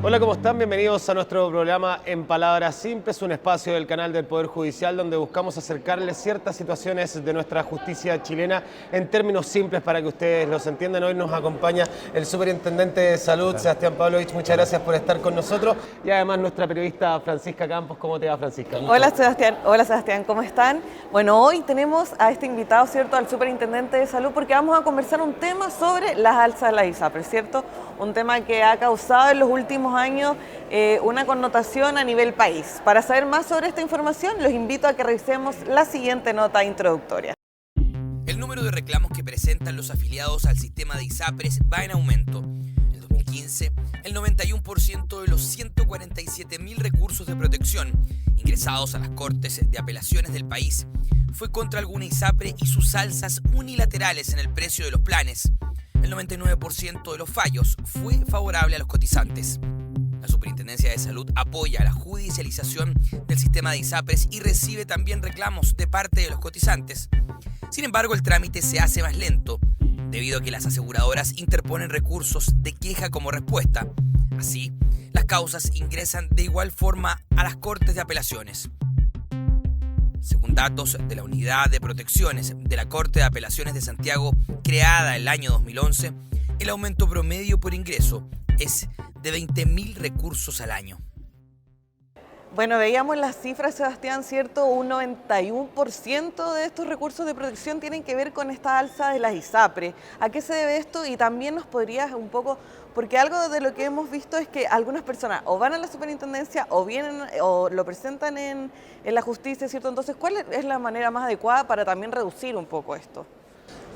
Hola, ¿cómo están? Bienvenidos a nuestro programa En Palabras Simples, un espacio del canal del Poder Judicial donde buscamos acercarles ciertas situaciones de nuestra justicia chilena en términos simples para que ustedes los entiendan. Hoy nos acompaña el Superintendente de Salud, Sebastián Pavlovich. Muchas gracias por estar con nosotros. Y además nuestra periodista Francisca Campos. ¿Cómo te va, Francisca? Hola, Sebastián, ¿cómo están? Bueno, hoy tenemos a este invitado, ¿cierto?, al Superintendente de Salud, porque vamos a conversar un tema sobre las alzas de la ISAPRES, ¿cierto? Un tema que ha causado en los últimos años una connotación a nivel país. Para saber más sobre esta información, los invito a que revisemos la siguiente nota introductoria. El número de reclamos que presentan los afiliados al sistema de ISAPRES va en aumento. En 2015, el 91% de los 147.000 recursos de protección ingresados a las Cortes de Apelaciones del país fue contra alguna ISAPRE y sus alzas unilaterales en el precio de los planes. El 99% de los fallos fue favorable a los cotizantes. La Superintendencia de Salud apoya la judicialización del sistema de ISAPRES y recibe también reclamos de parte de los cotizantes. Sin embargo, el trámite se hace más lento, debido a que las aseguradoras interponen recursos de queja como respuesta. Así, las causas ingresan de igual forma a las Cortes de Apelaciones. Según datos de la Unidad de Protecciones de la Corte de Apelaciones de Santiago, creada el año 2011, el aumento promedio por ingreso es de 20.000 recursos al año. Bueno, veíamos las cifras, Sebastián, ¿cierto? Un 91% de estos recursos de protección tienen que ver con esta alza de las ISAPRES. ¿A qué se debe esto? Y también nos podrías un poco, porque algo de lo que hemos visto es que algunas personas o van a la superintendencia o vienen o lo presentan en la justicia, ¿cierto? Entonces, ¿cuál es la manera más adecuada para también reducir un poco esto?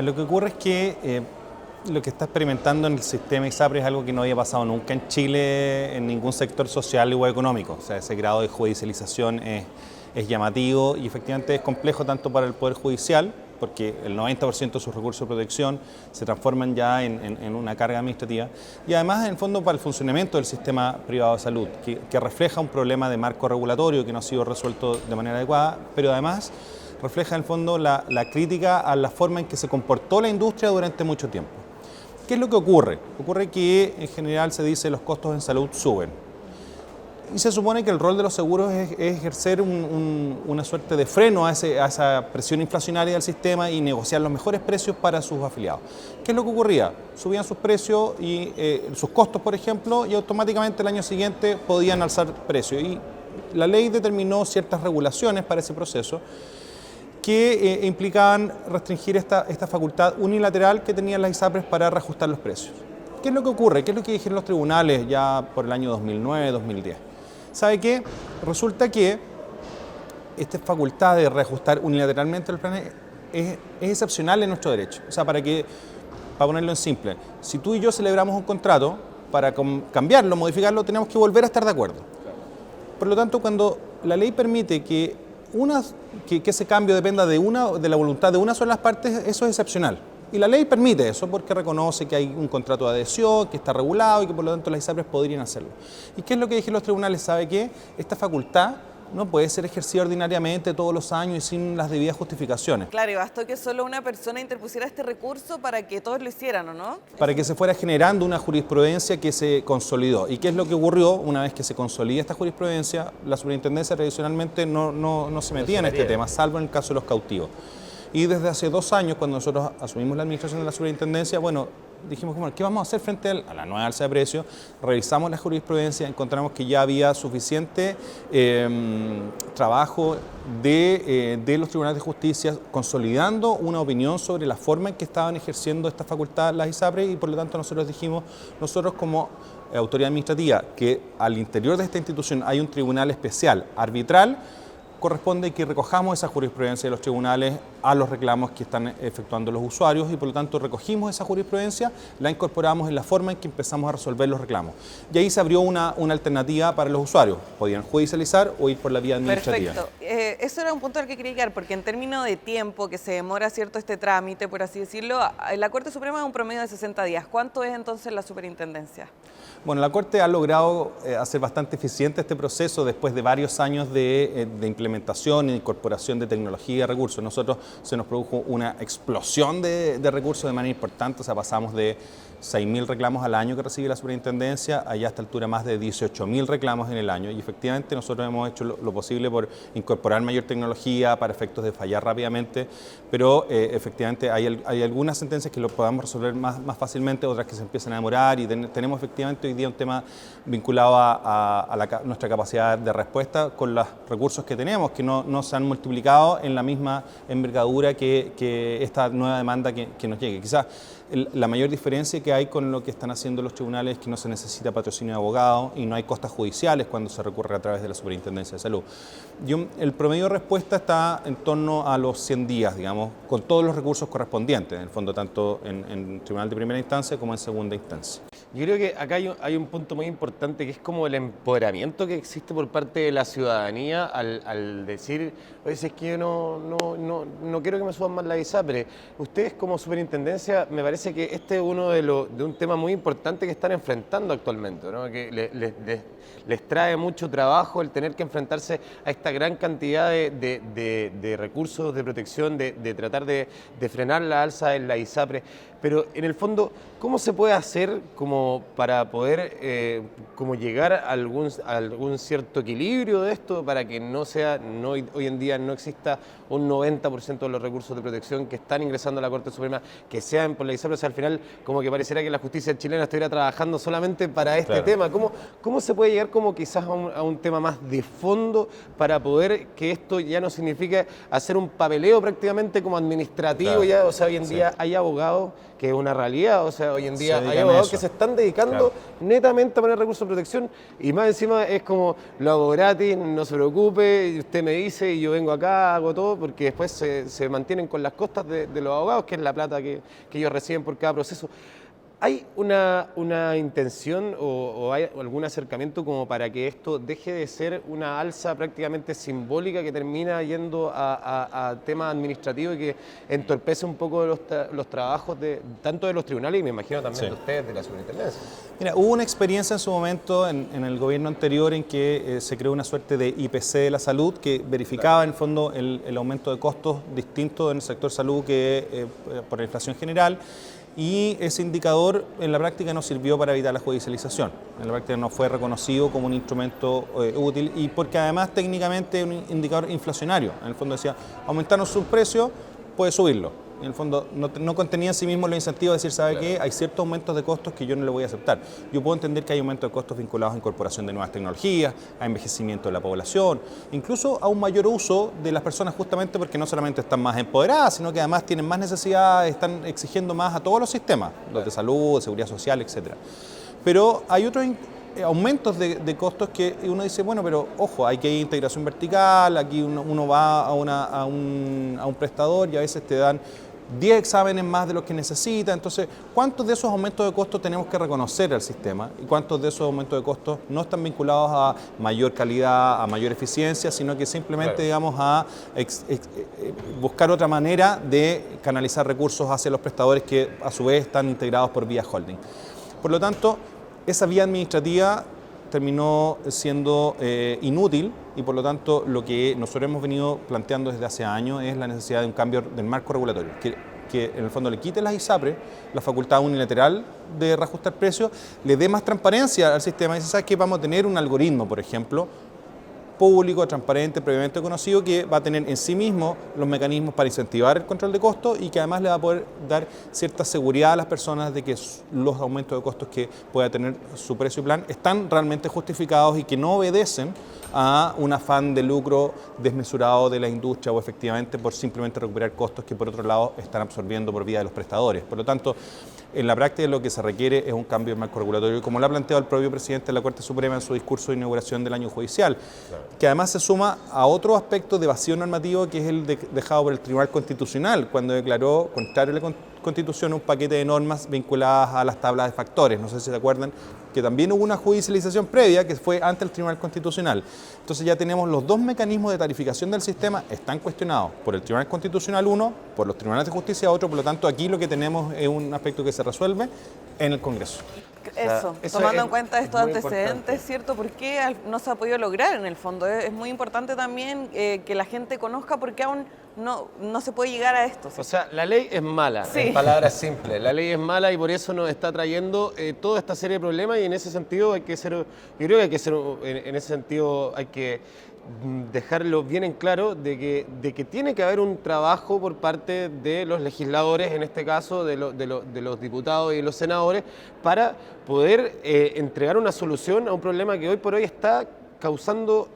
Lo que ocurre es que lo que está experimentando en el sistema ISAPRES es algo que no había pasado nunca en Chile en ningún sector social o económico. O sea, ese grado de judicialización es llamativo y efectivamente es complejo tanto para el Poder Judicial, porque el 90% de sus recursos de protección se transforman ya en una carga administrativa, y además, en el fondo, para el funcionamiento del sistema privado de salud, que refleja un problema de marco regulatorio que no ha sido resuelto de manera adecuada, pero además refleja en el fondo la crítica a la forma en que se comportó la industria durante mucho tiempo. ¿Qué es lo que ocurre? Ocurre que en general se dice que los costos en salud suben. Y se supone que el rol de los seguros es ejercer una suerte de freno a esa presión inflacionaria del sistema y negociar los mejores precios para sus afiliados. ¿Qué es lo que ocurría? Subían sus precios y sus costos, por ejemplo, y automáticamente el año siguiente podían alzar precios. Y la ley determinó ciertas regulaciones para ese proceso que implicaban restringir esta facultad unilateral que tenían las ISAPRES para reajustar los precios. ¿Qué es lo que ocurre? ¿Qué es lo que dijeron los tribunales ya por el año 2009-2010? ¿Sabe qué? Resulta que esta facultad de reajustar unilateralmente los planes es excepcional en nuestro derecho. O sea, para ponerlo en simple, si tú y yo celebramos un contrato, para cambiarlo, modificarlo, tenemos que volver a estar de acuerdo. Por lo tanto, cuando la ley permite que ese cambio dependa de la voluntad de una sola de las partes, eso es excepcional. Y la ley permite eso porque reconoce que hay un contrato de adhesión, que está regulado y que por lo tanto las ISAPRES podrían hacerlo. ¿Y qué es lo que dijeron los tribunales? ¿Sabe qué? Esta facultad no puede ser ejercida ordinariamente todos los años y sin las debidas justificaciones. Claro, y bastó que solo una persona interpusiera este recurso para que todos lo hicieran, ¿o no? Para que se fuera generando una jurisprudencia que se consolidó. ¿Y qué es lo que ocurrió? Una vez que se consolida esta jurisprudencia, la superintendencia tradicionalmente no se metía en este tema, salvo en el caso de los cautivos. Y desde hace 2 años, cuando nosotros asumimos la administración de la superintendencia, bueno, dijimos, bueno, ¿qué vamos a hacer frente a la nueva alza de precios? Revisamos la jurisprudencia, encontramos que ya había suficiente trabajo de los tribunales de justicia consolidando una opinión sobre la forma en que estaban ejerciendo esta facultad las ISAPRES, y por lo tanto nosotros dijimos, nosotros como autoridad administrativa, que al interior de esta institución hay un tribunal especial arbitral, corresponde que recojamos esa jurisprudencia de los tribunales a los reclamos que están efectuando los usuarios, y por lo tanto recogimos esa jurisprudencia, la incorporamos en la forma en que empezamos a resolver los reclamos. Y ahí se abrió una alternativa para los usuarios, podían judicializar o ir por la vía administrativa. Perfecto. Eso era un punto al que quería llegar, porque en términos de tiempo que se demora, ¿cierto?, este trámite, por así decirlo, la Corte Suprema es un promedio de 60 días. ¿Cuánto es entonces la superintendencia? Bueno, la Corte ha logrado hacer bastante eficiente este proceso después de varios años de implementación implementación e incorporación de tecnología y recursos. Nosotros se nos produjo una explosión de recursos de manera importante, o sea, pasamos de 6.000 reclamos al año que recibe la superintendencia, allá a esta altura más de 18.000 reclamos en el año, y efectivamente nosotros hemos hecho lo posible por incorporar mayor tecnología para efectos de fallar rápidamente, pero efectivamente hay algunas sentencias que lo podamos resolver más fácilmente, otras que se empiezan a demorar, y tenemos efectivamente hoy día un tema vinculado a nuestra capacidad de respuesta con los recursos que tenemos, que no se han multiplicado en la misma envergadura que esta nueva demanda que nos llegue. Quizás la mayor diferencia que hay con lo que están haciendo los tribunales es que no se necesita patrocinio de abogado y no hay costas judiciales cuando se recurre a través de la Superintendencia de Salud. El promedio de respuesta está en torno a los 100 días, digamos, con todos los recursos correspondientes, en el fondo, tanto en tribunal de primera instancia como en segunda instancia. Yo creo que acá hay un punto muy importante, que es como el empoderamiento que existe por parte de la ciudadanía al decir, oye, es que yo no quiero que me suban más la ISAPRE. Ustedes como superintendencia, me parece que este es uno de un tema muy importante que están enfrentando actualmente, ¿no? Que les trae mucho trabajo el tener que enfrentarse a esta gran cantidad de recursos de protección, de tratar de frenar la alza en la ISAPRE. Pero en el fondo, ¿cómo se puede hacer como para poder como llegar a algún cierto equilibrio de esto para que hoy en día no exista un 90% de los recursos de protección que están ingresando a la Corte Suprema que sean por la ISAPRE? O sea, al final como que pareciera que la justicia chilena estuviera trabajando solamente para este tema. ¿Cómo se puede llegar como quizás a un tema más de fondo para poder que esto ya no signifique hacer un papeleo prácticamente como administrativo? Ya, o sea, hoy en día hay abogados, que es una realidad, o sea, hoy en día hay abogados que se están dedicando netamente a poner recursos de protección, y más encima es como, lo hago gratis, no se preocupe, usted me dice y yo vengo acá, hago todo, porque después se mantienen con las costas de los abogados, que es la plata que ellos reciben por cada proceso. ¿Hay una intención o hay algún acercamiento como para que esto deje de ser una alza prácticamente simbólica que termina yendo a temas administrativos y que entorpece un poco los trabajos tanto de los tribunales y me imagino también de ustedes, de la superintendencia? Mira, hubo una experiencia en su momento en el gobierno anterior en que se creó una suerte de IPC de la salud que verificaba en el fondo el aumento de costos distintos en el sector salud que por la inflación general. Y ese indicador en la práctica no sirvió para evitar la judicialización. En la práctica no fue reconocido como un instrumento útil, y porque además técnicamente es un indicador inflacionario. En el fondo decía, aumentaron sus precios, puede subirlo. En el fondo no contenía en sí mismo los incentivos de decir, ¿sabe qué? Hay ciertos aumentos de costos que yo no le voy a aceptar. Yo puedo entender que hay aumentos de costos vinculados a incorporación de nuevas tecnologías, a envejecimiento de la población, incluso a un mayor uso de las personas, justamente porque no solamente están más empoderadas, sino que además tienen más necesidades, están exigiendo más a todos los sistemas, los de salud, de seguridad social, etc. Pero hay otros aumentos de costos que uno dice, bueno, pero ojo, hay que ir integración vertical, aquí uno va a un prestador y a veces te dan 10 exámenes más de los que necesita. Entonces, ¿cuántos de esos aumentos de costos tenemos que reconocer al sistema? ¿Y cuántos de esos aumentos de costos no están vinculados a mayor calidad, a mayor eficiencia, sino que simplemente, digamos, a buscar otra manera de canalizar recursos hacia los prestadores que a su vez están integrados por vía holding? Por lo tanto, esa vía administrativa terminó siendo inútil, y por lo tanto lo que nosotros hemos venido planteando desde hace años es la necesidad de un cambio del marco regulatorio, que en el fondo le quite las ISAPRE la facultad unilateral de reajustar precios, le dé más transparencia al sistema y dice, ¿sabes qué? Vamos a tener un algoritmo, por ejemplo, público, transparente, previamente conocido, que va a tener en sí mismo los mecanismos para incentivar el control de costos y que además le va a poder dar cierta seguridad a las personas de que los aumentos de costos que pueda tener su precio y plan están realmente justificados y que no obedecen a un afán de lucro desmesurado de la industria o efectivamente por simplemente recuperar costos que por otro lado están absorbiendo por vía de los prestadores. Por lo tanto, en la práctica lo que se requiere es un cambio de marco regulatorio, como lo ha planteado el propio presidente de la Corte Suprema en su discurso de inauguración del año judicial, que además se suma a otro aspecto de vacío normativo que es el dejado por el Tribunal Constitucional cuando declaró, contrario a la Constitución, un paquete de normas vinculadas a las tablas de factores. No sé si se acuerdan que también hubo una judicialización previa que fue ante el Tribunal Constitucional. Entonces ya tenemos los dos mecanismos de tarificación del sistema, están cuestionados por el Tribunal Constitucional uno, por los Tribunales de Justicia otro, por lo tanto aquí lo que tenemos es un aspecto que se resuelve en el Congreso. Eso, eso tomando es- en cuenta es estos muy antecedentes, importante. ¿cierto? ¿Por qué no se ha podido lograr en el fondo? Es muy importante también que la gente conozca por qué aún no se puede llegar a esto. O sea, la ley es mala, Sí. en palabras simples. La ley es mala y por eso nos está trayendo toda esta serie de problemas y en ese sentido hay que ser, yo creo que hay que ser, en ese sentido hay que dejarlo bien en claro de que tiene que haber un trabajo por parte de los legisladores, en este caso de los diputados y los senadores, para poder entregar una solución a un problema que hoy por hoy está causando...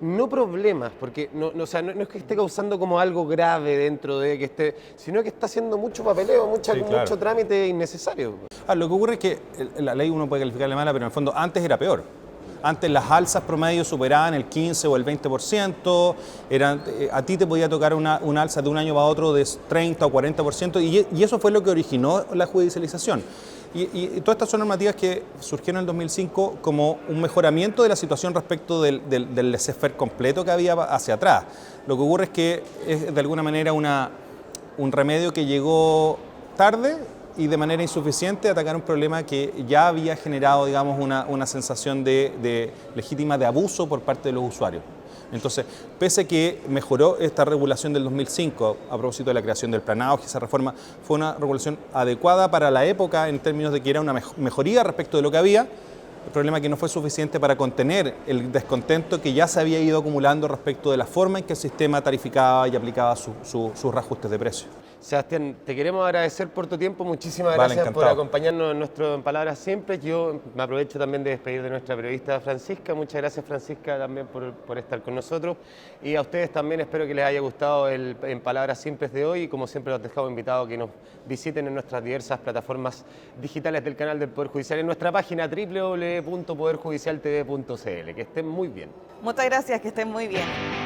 no problemas, porque o sea, no es que esté causando como algo grave dentro de que esté, sino que está haciendo mucho papeleo, Sí, claro. mucho trámite innecesario. Lo que ocurre es que la ley uno puede calificarle mala, pero en el fondo antes era peor. Antes las alzas promedio superaban el 15 o el 20%, a ti te podía tocar una alza de un año para otro de 30 o 40%, y eso fue lo que originó la judicialización. Y todas estas son normativas que surgieron en el 2005 como un mejoramiento de la situación respecto del laissez-faire completo que había hacia atrás. Lo que ocurre es que es de alguna manera un remedio que llegó tarde y de manera insuficiente a atacar un problema que ya había generado, digamos, una sensación legítima de abuso por parte de los usuarios. Entonces, pese a que mejoró esta regulación del 2005 a propósito de la creación del planado, que esa reforma fue una regulación adecuada para la época en términos de que era una mejoría respecto de lo que había, el problema es que no fue suficiente para contener el descontento que ya se había ido acumulando respecto de la forma en que el sistema tarificaba y aplicaba sus reajustes de precio. Sebastián, te queremos agradecer por tu tiempo, muchísimas Vale, gracias por encantado. acompañarnos en Palabras Simples. Yo me aprovecho también de despedir de nuestra periodista Francisca. Muchas gracias, Francisca, también por estar con nosotros. Y a ustedes también espero que les haya gustado en Palabras Simples de hoy. Y como siempre los dejamos invitados a que nos visiten en nuestras diversas plataformas digitales del canal del Poder Judicial, en nuestra página www.poderjudicialtv.cl. Que estén muy bien. Muchas gracias, que estén muy bien.